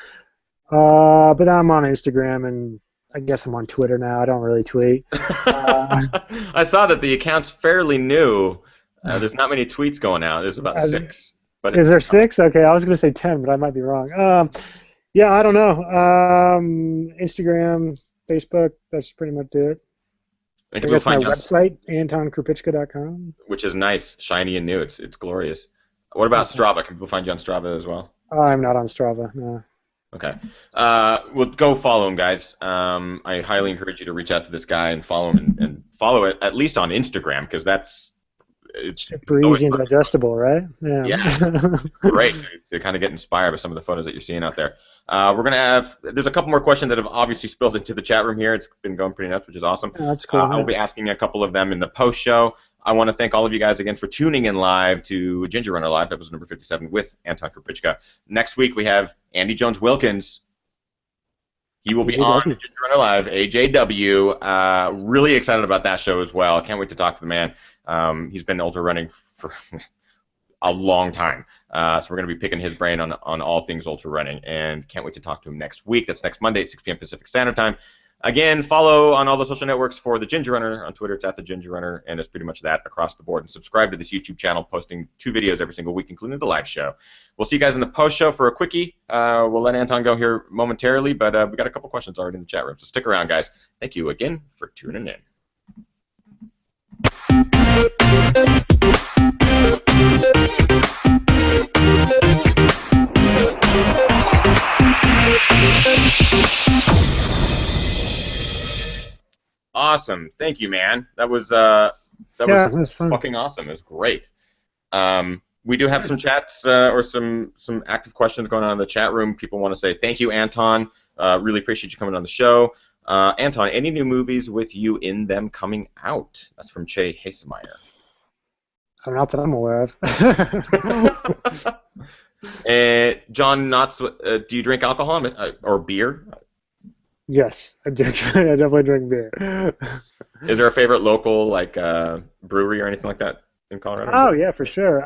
But I'm on Instagram, and I guess I'm on Twitter now. I don't really tweet. I saw that the account's fairly new. There's not many tweets going out. There's about 6. But is there 6? Okay, I was going to say 10, but I might be wrong. Yeah, I don't know. Instagram, Facebook, that's pretty much it. I guess my website, AntonKrupicka.com. Which is nice, shiny and new. It's glorious. What about Okay. Strava? Can people find you on Strava as well? I'm not on Strava. No. Okay. Well, go follow him, guys. I highly encourage you to reach out to this guy and follow him and follow it at least on Instagram because it's Super always easy and fun. digestible, right? Yeah. Yeah, it's great to kind of get inspired by some of the photos that you're seeing out there. There's a couple more questions that have obviously spilled into the chat room here. It's been going pretty nuts, which is awesome. Yeah, that's cool. I'll Yeah. be asking a couple of them in the post show. I want to thank all of you guys again for tuning in live to Ginger Runner Live, episode number 57 with Anton Krupicka. Next week we have Andy Jones Wilkins. He will be on AJW. Ginger Runner Live, AJW. Really excited about that show as well. Can't wait to talk to the man. He's been ultra running for a long time. So we're going to be picking his brain on all things ultra running, and can't wait to talk to him next week. That's next Monday at 6 p.m. Pacific Standard Time. Again, follow on all the social networks for the Ginger Runner. On Twitter, it's at the Ginger Runner, and it's pretty much that across the board. And subscribe to this YouTube channel, posting 2 videos every single week, including the live show. We'll see you guys in the post show for a quickie. We'll let Anton go here momentarily, but we got a couple questions already in the chat room, so stick around, guys. Thank you again for tuning in. Awesome. Thank you, man. That was That's fun. fucking awesome. It was great. We do have some chats or some active questions going on in the chat room. People want to say thank you, Anton. Really appreciate you coming on the show. Anton, any new movies with you in them coming out? That's from Che Hasemeyer. Not that I'm aware of. John Knotts, do you drink alcohol or beer? Yes, I drink. I definitely drink beer. Is there a favorite local brewery or anything like that in Colorado? Oh yeah, for sure.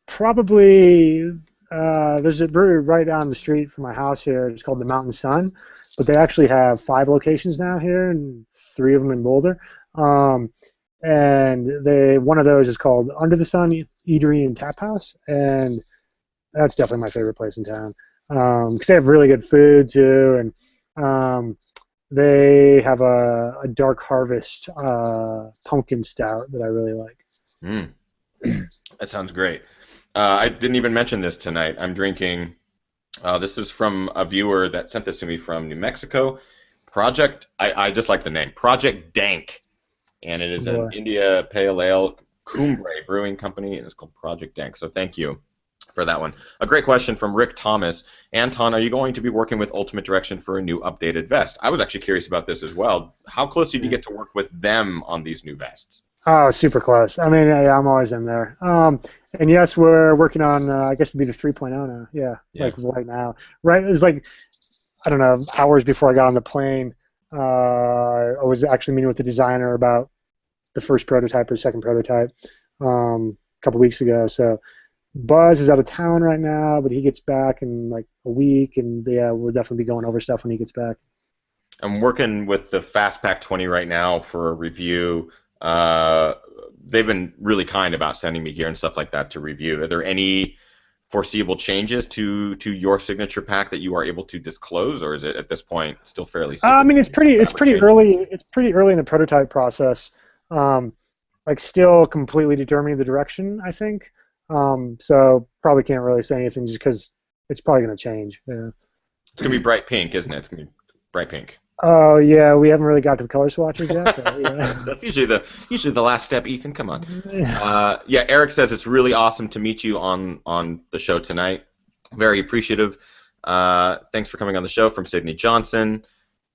Probably there's a brewery right down the street from my house here. It's called the Mountain Sun, but they actually have 5 locations now here, and 3 of them in Boulder. And one of those is called Under the Sun Eatery and Tap House, and that's definitely my favorite place in town because they have really good food too, and they have a Dark Harvest pumpkin stout that I really like. Mm. That sounds great. I didn't even mention this tonight. I'm drinking. This is from a viewer that sent this to me from New Mexico. I just like the name. Project Dank. And it is an India Pale Ale Cumbre Brewing Company, and it's called Project Dank. So thank you for that one. A great question from Rick Thomas. Anton, are you going to be working with Ultimate Direction for a new updated vest? I was actually curious about this as well. How close did you get to work with them on these new vests? Oh, super close. I mean, yeah, I'm always in there. And yes, we're working on, I guess it'd be the 3.0 now. Yeah, like right now. Right, it was like, I don't know, hours before I got on the plane. I was actually meeting with the designer about the first prototype or second prototype a couple weeks ago. So Buzz is out of town right now, but he gets back in like a week, and yeah, we'll definitely be going over stuff when he gets back. I'm working with the Fastpack 20 right now for a review. They've been really kind about sending me gear and stuff like that to review. Are there any foreseeable changes to your signature pack that you are able to disclose, or is it at this point still fairly secret? I mean, it's pretty early. It's pretty early in the prototype process. Like still completely determining the direction, I think. So probably can't really say anything just because it's probably going to change. Yeah. It's going to be bright pink, isn't it? It's going to be bright pink. Oh yeah, we haven't really got to the color swatches yet. But, yeah. That's usually the last step, Ethan. Come on. Yeah, Eric says it's really awesome to meet you on the show tonight. Very appreciative. Thanks for coming on the show. From Sydney Johnson.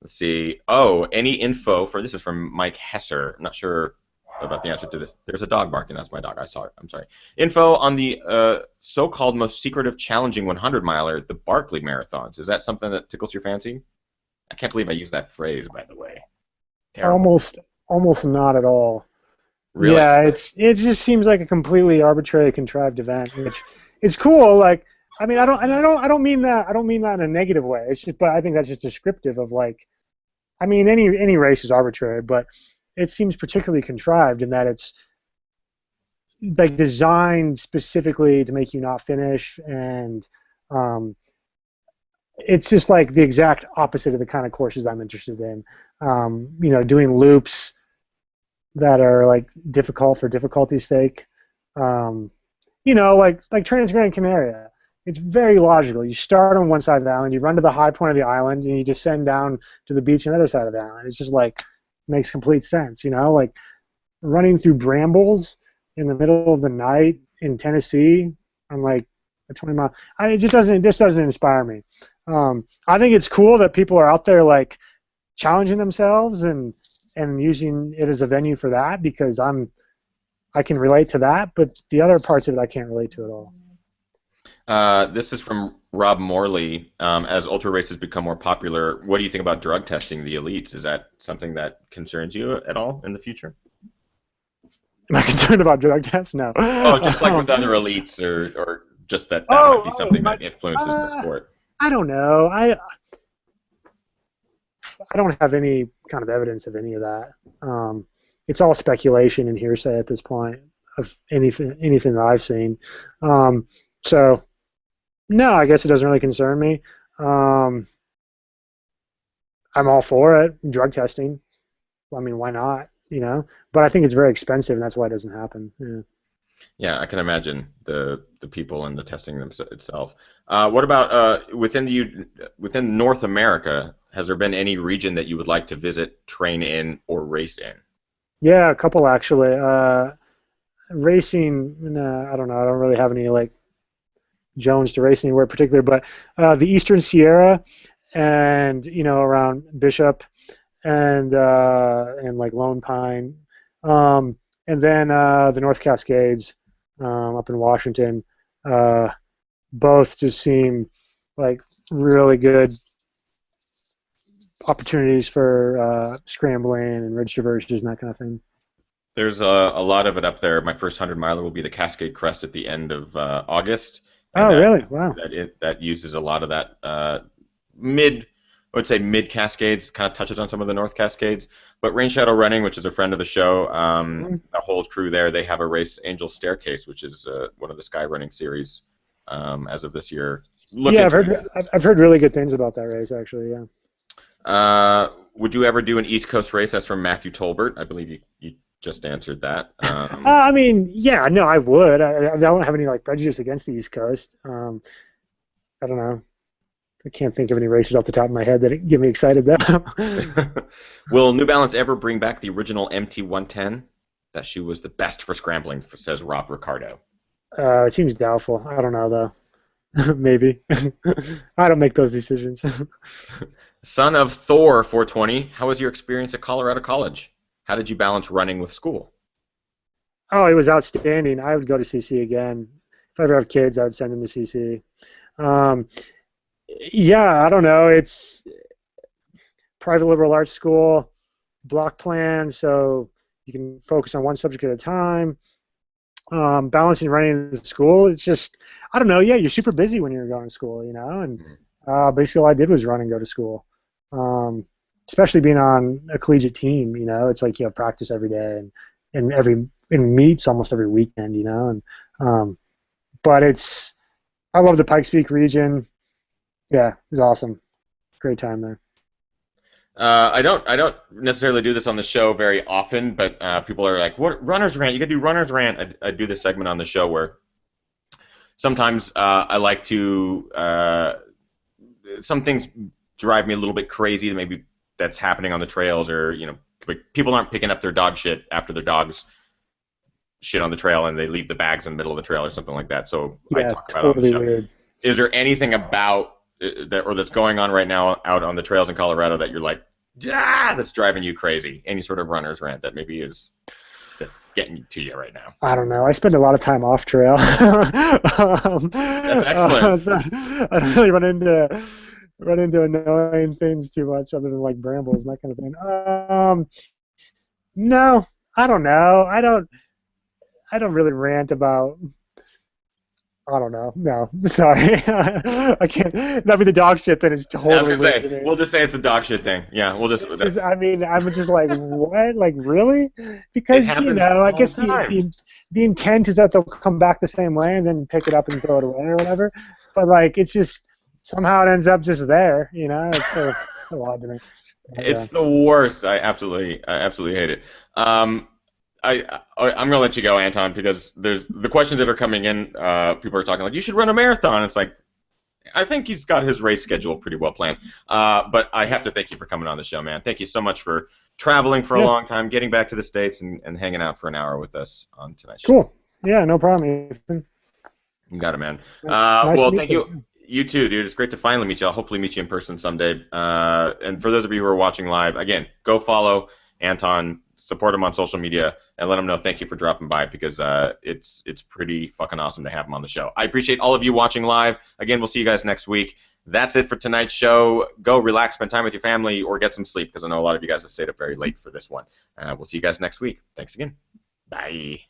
Let's see. Oh, any info for this is from Mike Hesser. I'm not sure about the answer to this. There's a dog barking. That's my dog. I saw it. I'm sorry. Info on the so-called most secretive, challenging 100-miler, the Barkley Marathons. Is that something that tickles your fancy? I can't believe I used that phrase, by the way. Terrible. Almost not at all. Really? Yeah, it just seems like a completely arbitrary, contrived event, which is cool. Like, I mean, I don't mean that in a negative way. It's just, but I think that's just descriptive of like, I mean, any race is arbitrary, but it seems particularly contrived in that it's like designed specifically to make you not finish, and it's just like the exact opposite of the kind of courses I'm interested in. You know, doing loops that are like difficult for difficulty's sake. like Transgrancanaria. It's very logical. You start on one side of the island, you run to the high point of the island, and you descend down to the beach on the other side of the island. It's just like makes complete sense, like running through brambles in the middle of the night in Tennessee on like a 20-mile. It just doesn't inspire me. I think it's cool that people are out there like challenging themselves and using it as a venue for that because I can relate to that, but the other parts of it I can't relate to at all. This is from Rob Morley. As ultra races become more popular, what do you think about drug testing the elites? Is that something that concerns you at all in the future? Am I concerned about drug tests? No. Oh, just like with other elites, or just that might be something that influences the sport. I don't know. I don't have any kind of evidence of any of that. It's all speculation and hearsay at this point of anything that I've seen. So, no, I guess it doesn't really concern me. I'm all for it. Drug testing. I mean, why not? But I think it's very expensive, and that's why it doesn't happen. Yeah. Yeah, I can imagine the people and the testing itself. What about within North America? Has there been any region that you would like to visit, train in, or race in? Yeah, a couple actually. Racing, I don't know. I don't really have any like Jones to race anywhere in particular, but the Eastern Sierra and around Bishop and like Lone Pine, and then the North Cascades up in Washington. Both just seem like really good opportunities for scrambling and ridge traverses and that kind of thing. There's a lot of it up there. My first 100-miler will be the Cascade Crest at the end of August. Really? Wow. That uses a lot of that mid Cascades, kind of touches on some of the North Cascades. But Rain Shadow Running, which is a friend of the show, the whole crew there, they have a race, Angel Staircase, which is one of the Sky Running series as of this year. I've heard really good things about that race, actually, yeah. Would you ever do an East Coast race? That's from Matthew Tolbert. I believe you just answered that. I mean, yeah, no, I would. I don't have any like prejudice against the East Coast. I don't know. I can't think of any races off the top of my head that get me excited, though. Will New Balance ever bring back the original MT110? That shoe was the best for scrambling, says Rob Ricardo. It seems doubtful. I don't know, though. Maybe. I don't make those decisions. Son of Thor 420, how was your experience at Colorado College? How did you balance running with school? Oh, it was outstanding. I would go to CC again. If I ever have kids, I would send them to CC. Yeah, I don't know. It's private liberal arts school, block plan, so you can focus on one subject at a time. Balancing running in school, it's just, I don't know. Yeah, you're super busy when you're going to school, and basically all I did was run and go to school. Especially being on a collegiate team, it's like you have practice every day and meets almost every weekend, but I love the Pikes Peak region. Yeah, it was awesome. Great time there. I don't necessarily do this on the show very often, but people are like, "What runner's rant? You gotta do runner's rant." I do this segment on the show where sometimes I like to some things drive me a little bit crazy. Maybe that's happening on the trails, or like people aren't picking up their dog shit after their dogs shit on the trail and they leave the bags in the middle of the trail or something like that. So I talk about totally it on the show. Weird. Is there anything about that's going on right now out on the trails in Colorado that you're like, that's driving you crazy? Any sort of runner's rant that maybe that's getting to you right now? I don't know. I spend a lot of time off trail. That's excellent. So I don't really run into annoying things too much, other than like brambles and that kind of thing. No, I don't know. I don't really rant about. I don't know. No, sorry. I can't. That'd be the dog shit. Then it's totally. We'll just say it's a dog shit thing. Yeah, we'll just. I mean, I'm just like, what? Like, really? Because I guess the intent is that they'll come back the same way and then pick it up and throw it away or whatever. But like, it's just somehow it ends up just there. It's so odd to me. It's the worst. I absolutely hate it. I'm gonna let you go, Anton, because there's the questions that are coming in. People are talking like you should run a marathon. It's like I think he's got his race schedule pretty well planned. But I have to thank you for coming on the show, man. Thank you so much for traveling for a Yeah. long time, getting back to the States, and hanging out for an hour with us on tonight's show. Cool. Yeah, no problem, Ethan. You got it, man. Nice to Well, meet thank you. You too, dude. It's great to finally meet you. I'll hopefully meet you in person someday. And for those of you who are watching live, again, go follow Anton, support him on social media, and let him know thank you for dropping by because it's pretty fucking awesome to have him on the show. I appreciate all of you watching live. Again, we'll see you guys next week. That's it for tonight's show. Go relax, spend time with your family, or get some sleep because I know a lot of you guys have stayed up very late for this one. We'll see you guys next week. Thanks again. Bye.